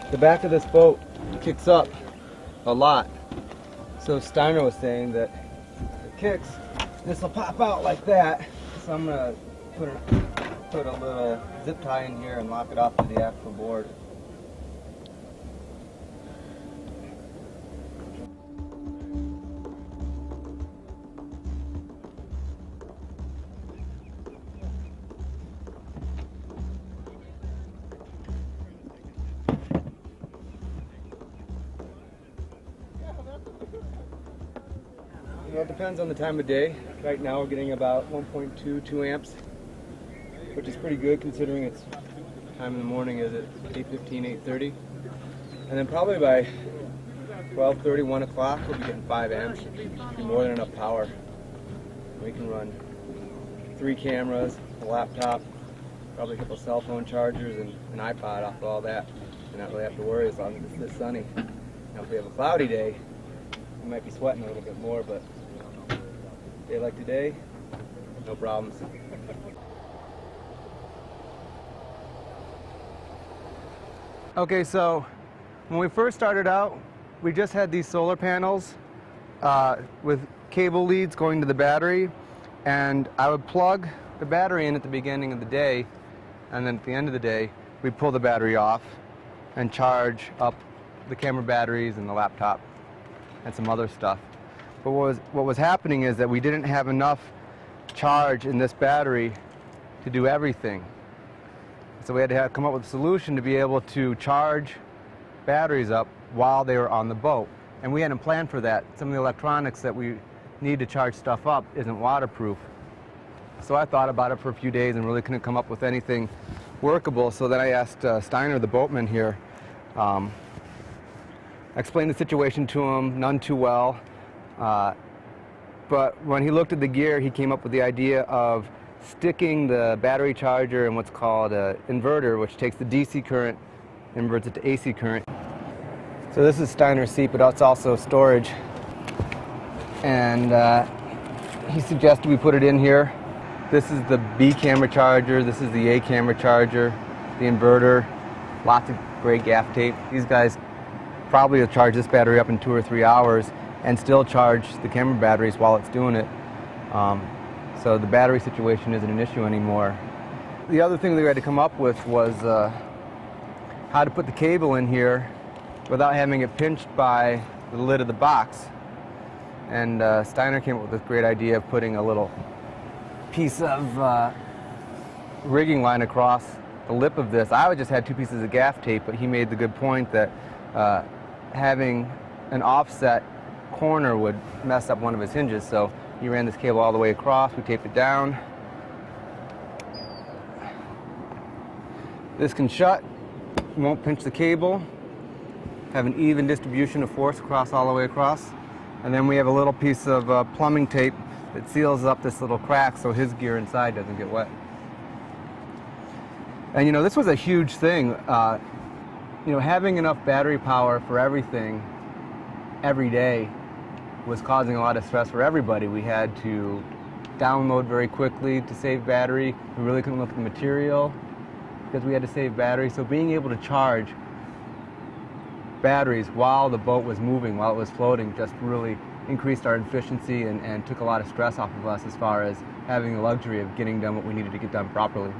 The back of this boat kicks up a lot. So Steiner was saying that it kicks, this will pop out like that. So I'm gonna put a little zip tie in here and lock it off to the actual board. It depends on the time of day. Right now we're getting about 1.2 amps, which is pretty good considering it's time in the morning is at 8:15, 8:30. And then probably by 12:30, 1 o'clock we'll be getting 5 amps. Should be more than enough power. We can run 3 cameras, a laptop, probably a couple cell phone chargers and an iPod off of all that. And not really have to worry as long as it's this sunny. Now if we have a cloudy day, we might be sweating a little bit more, but a day like today, no problems. Okay, so when we first started out, we just had these solar panels with cable leads going to the battery, and I would plug the battery in at the beginning of the day, and then at the end of the day, we'd pull the battery off and charge up the camera batteries and the laptop and some other stuff. But what was happening is that we didn't have enough charge in this battery to do everything. So we had to come up with a solution to be able to charge batteries up while they were on the boat. And we hadn't planned for that. Some of the electronics that we need to charge stuff up isn't waterproof. So I thought about it for a few days and really couldn't come up with anything workable. So then I asked Steiner, the boatman here, I explained the situation to him, none too well. But when he looked at the gear, he came up with the idea of sticking the battery charger in what's called an inverter, which takes the DC current, inverts it to AC current. So this is Steiner's seat, but it's also storage. And he suggested we put it in here. This is the B camera charger, this is the A camera charger, the inverter, lots of great gaff tape. These guys probably will charge this battery up in 2 or 3 hours and still charge the camera batteries while it's doing it. So the battery situation isn't an issue anymore. The other thing that we had to come up with was how to put the cable in here without having it pinched by the lid of the box. And Steiner came up with this great idea of putting a little piece of rigging line across the lip of this. I just had 2 pieces of gaff tape, but he made the good point that having an offset corner would mess up one of his hinges. So he ran this cable all the way across, we taped it down. This can shut, won't pinch the cable, have an even distribution of force across all the way across. And then we have a little piece of plumbing tape that seals up this little crack so his gear inside doesn't get wet. And you know, this was a huge thing. You know, having enough battery power for everything every day was causing a lot of stress for everybody. We had to download very quickly to save battery. We really couldn't look at the material because we had to save battery. So being able to charge batteries while the boat was moving, while it was floating, just really increased our efficiency and took a lot of stress off of us as far as having the luxury of getting done what we needed to get done properly.